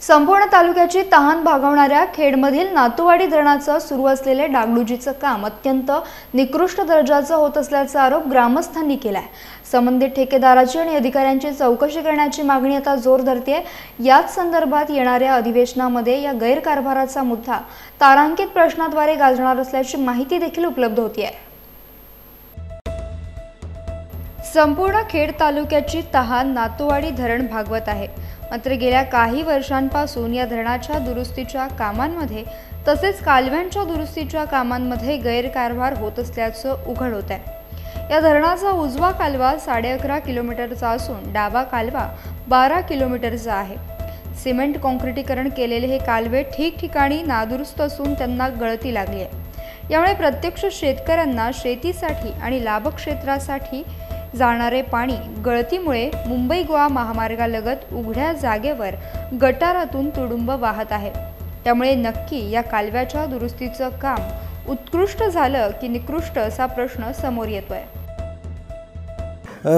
संपूर्ण तालुक्याची तहान भागवणाऱ्या खेडमधील नातूवाडी धरणाचं सुरू असलेले डागडुजीचं काम अत्यंत निकृष्ट दर्जाचं होत असल्याचा आरोप ग्रामस्थांनी केलाय। संबंधित ठेकेदाराची आणि अधिकाऱ्यांची चौकशी करण्याची मागणी आता जोर धरते। याच संदर्भात येणाऱ्या अधिवेशनामध्ये या गैरकारभाराचा मुद्दा तारांकित प्रश्नाद्वारे गाजणार असल्याची माहिती देखील उपलब्ध होती आहे। संपूर्ण खेड तालुक्याची तहान नातूवाडी धरण भागवत आहे। मात्र गेल्या काही वर्षांपासून या धरणाच्या दुरुस्तीच्या कामांमध्ये तसेच कालव्यांच्या दुरुस्तीच्या कामांमध्ये गैरकारभार होत असल्याचं उघड होत आहे। या धरणाचा उजवा कालवा 11.5 किलोमीटरचा असून डावा कालवा 12 किलोमीटरचा आहे। सिमेंट काँक्रिटीकरण केलेले हे कालवे ठिकठिकाणी नादुरुस्त असून त्यांना गळती लागली आहे। यामुळे प्रत्यक्ष शेतकऱ्यांना शेतीसाठी आणि लाभक्षेत्रासाठी जाणारे पाणी गळतीमुळे मुंबई गोवा महामार्गालगत उघड्या जागेवर गटारातून तुडुंब वाहत आहे। त्यामुळे नक्की या कालव्याच्या दुरुस्तीचं काम उत्कृष्ट झालं की निकृष्ट असा प्रश्न समोर येतोय।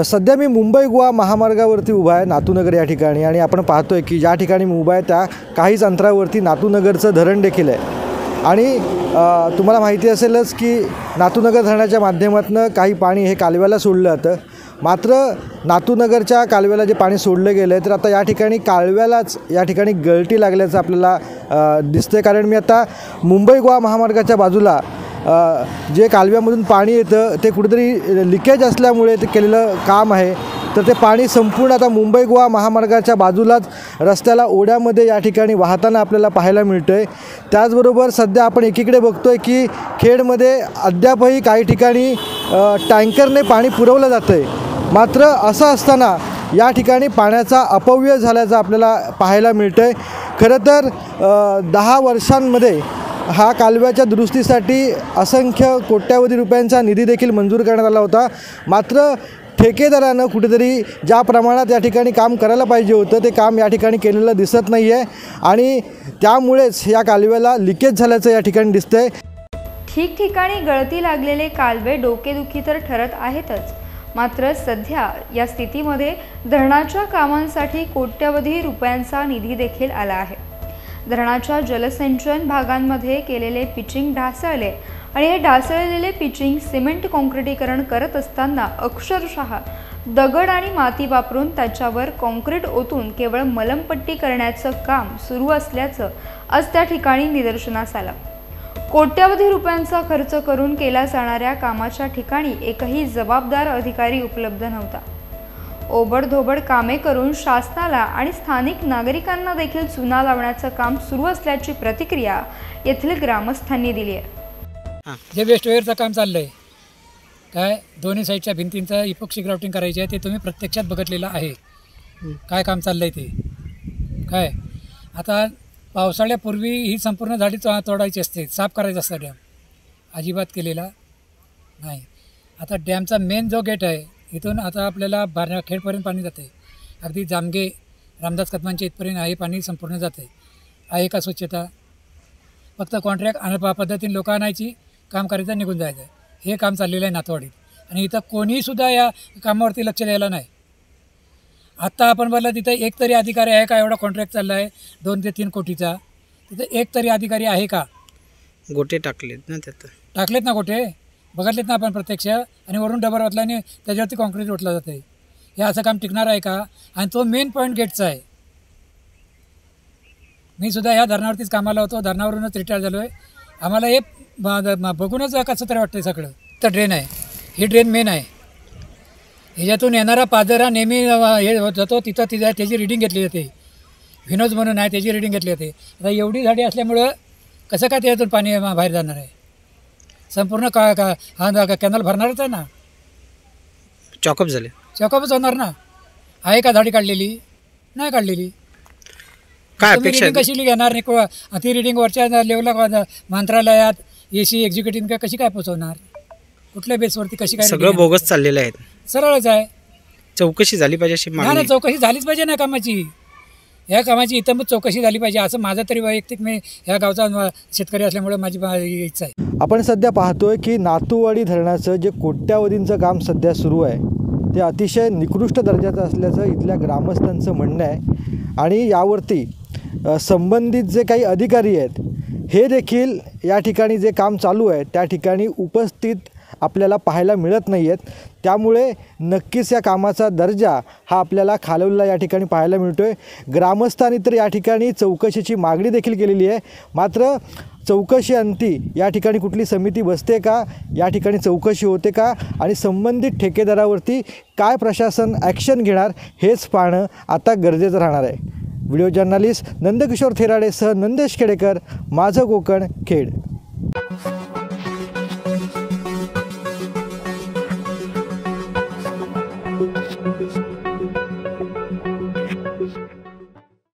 सध्या मी मुंबई गोवा महामार्गावरती उभा आहे नातूनगर या ठिकाणी, आणि आपण पाहतोय की ज्या ठिकाणी मी उभा आहे त्या काहीच अंतरावरती नातूनगरचं धरण देखील आहे। आणि तुम्हाला माहिती असेलच की नातूनगर धरणाच्या माध्यमातून काही पाणी हे कालव्याला सोडलं जातं। मात्र नातूनगरच्या कालव्याला जे पाणी सोडलं गेलं आहे तर आता या ठिकाणी कालव्यालाच या ठिकाणी गळती लागल्याचं आपल्याला दिसतं। कारण मी आता मुंबई गोवा महामार्गाच्या बाजूला जे कालव्यामधून पाणी येतं ते कुठेतरी लिकेज असल्यामुळे ते केलेलं काम आहे। तर ते पाणी संपूर्ण आता मुंबई गोवा महामार्गाच्या बाजूलाच रस्त्याला ओढ्यामध्ये या ठिकाणी वाहताना आपल्याला पाहायला मिळतं आहे। त्याचबरोबर सध्या आपण एकीकडे बघतो आहे की खेडमध्ये अद्यापही काही ठिकाणी टँकरने पाणी पुरवलं जातं आहे। मात्र असं असताना या ठिकाणी पाण्याचा अपव्यय झाल्याचं आपल्याला पाहायला मिळतं आहे। खरं तर 10 वर्षांमध्ये हा कालव्याच्या दुरुस्तीसाठी असंख्य कोट्यावधी रुपयांचा निधी देखील मंजूर करण्यात आला होता। मात्र ठेकेदारानं कुठेतरी ज्या प्रमाणात या ठिकाणी काम करायला पाहिजे होतं ते काम या ठिकाणी केलेलं दिसत नाही आहे, आणि त्यामुळेच या कालव्याला लिकेज झाल्याचं या ठिकाणी दिसतंय। ठिकठिकाणी गळती लागलेले कालवे डोकेदुखी तर ठरत आहेतच, मात्र सध्या या स्थितीमध्ये धरणाच्या कामांसाठी कोट्यवधी रुपयांचा निधी देखील आला आहे। धरणाच्या जलसिंचन भागांमध्ये केलेले पिचिंग ढासळले आणि हे ढासळलेले पिचिंग सिमेंट काँक्रिटीकरण करत असताना अक्षरशः दगड आणि माती वापरून त्याच्यावर काँक्रीट ओतून केवळ मलमपट्टी करण्याचं काम सुरू असल्याचं आज त्या ठिकाणी निदर्शनास आलं। कोट्यवधी रुपयांचा खर्च करून केल्या जाणाऱ्या कामाच्या ठिकाणी एकही जबाबदार अधिकारी उपलब्ध नव्हता। ओबडधोबड कामे करून शासनाला आणि स्थानिक नागरिकांना देखील चुना लावण्याचं काम सुरू असल्याची प्रतिक्रिया येथील ग्रामस्थांनी दिली आहे। जे वेस्ट वेअरचं काम चाललं आहे, काय दोन्ही साईडच्या भिंतींचं इपॉक्सी ग्राफ्टिंग करायची आहे, ते तुम्ही प्रत्यक्षात बघितलेलं आहे काय काम चाललं आहे ते। काय आता पावसाळ्यापूर्वी ही संपूर्ण झाडी तोडायची असते, साफ करायचं असतं डॅम, अजिबात केलेला नाही। आता डॅमचा मेन जो गेट आहे इथून आता आपल्याला खेडपर्यंत पाणी जातं आहे, अगदी जामगे रामदास कदमांच्या इथपर्यंत हे पाणी संपूर्ण जातं आहे। आहे का स्वच्छता? फक्त कॉन्ट्रॅक्ट आणि पद्धतीने लोक आणायची, काम करायचं, निघून जायचं, हे काम चाललेलं आहे नातवाडीत। आणि इथं कोणीसुद्धा या कामावरती लक्ष द्यायला नाही। आत्ता आपण बोलला तिथं एक तरी अधिकारी आहे का? एवढा कॉन्ट्रॅक्ट चालला आहे 2 ते 3 कोटीचा, तिथं एक तरी अधिकारी आहे का? गोटे टाकलेत ना, त्यात टाकलेत ना गोटे, बघितलेत ना आपण प्रत्यक्ष, आणि वरून डबर ओतल्याने त्याच्यावरती कॉन्क्रीट ओतलं जातं आहे। हे असं काम टिकणार आहे का? आणि तो मेन पॉईंट गेटचा आहे। मी सुद्धा ह्या धरणावरतीच कामाला होतो, धरणावरूनच रिटायर झालो आहे। आम्हाला हे बघूनच कसं तरी वाटतं सगळं। तर ड्रेन आहे, ही ड्रेन मेन आहे, ह्याच्यातून येणारा पाजरा नेहमी हे होत जातो, तिथं त्याची रिडिंग घेतली जाते। विनोद म्हणून आहे, त्याची रिडिंग घेतली जाते। आता एवढी झाडी असल्यामुळं कसं काय त्याच्यातून पाणी बाहेर जाणार आहे? संपूर्ण हा कॅनल भरणारच आहे ना, चॉकअप झाले, चॉकअपच होणार ना। आहे का झाडी काढलेली? नाही काढलेली। काय अपेक्षा कशी घेणार? ती रिडिंग वरच्या लेवलला मंत्रालयात AC एक्झिक्युटिव्ह कशी काय पोहोचवणार? कुठल्या बेसवरती कशी काय? सगळं बोगस चाललेलं आहे, सरळच आहे। चौकशी झाली पाहिजे अशी मागणी नाही, चौकशी झालीच पाहिजे ना कामाची, या कामाची इथं चौकशी झाली पाहिजे, असं माझं तरी वैयक्तिक, मी ह्या गावचा शेतकरी असल्यामुळे माझी इच्छा आहे। आपण सध्या पाहतोय की नातूवाडी धरणाचं जे कोट्यावधींचं काम सध्या सुरू आहे ते अतिशय निकृष्ट दर्जाचं असल्याचं इथल्या ग्रामस्थांचं म्हणणं आहे। आणि यावरती संबंधित जे काही अधिकारी आहेत हे देखील या ठिकाणी जे काम चालू आहे त्या ठिकाणी उपस्थित आपल्याला पाहायला मिळत नाही आहेत. त्यामुळे नक्कीच या कामाचा दर्जा हा आपल्याला खालवलेला या ठिकाणी पाहायला मिळतो आहे. ग्रामस्थांनी तर या ठिकाणी चौकशीची मागणी देखील केलेली आहे. मात्र चौकशी अंती या ठिकाणी कुठली समिती बसते का, या ठिकाणी चौकशी होते का आणि संबंधित ठेकेदारावरती काय प्रशासन ॲक्शन घेणार हेच पाहणं आता गरजेचं राहणार आहे. व्हिडिओ जर्नलिस्ट नंदकिशोर थेराडेसह नंदेश खेडेकर, माझं कोकण, खेड.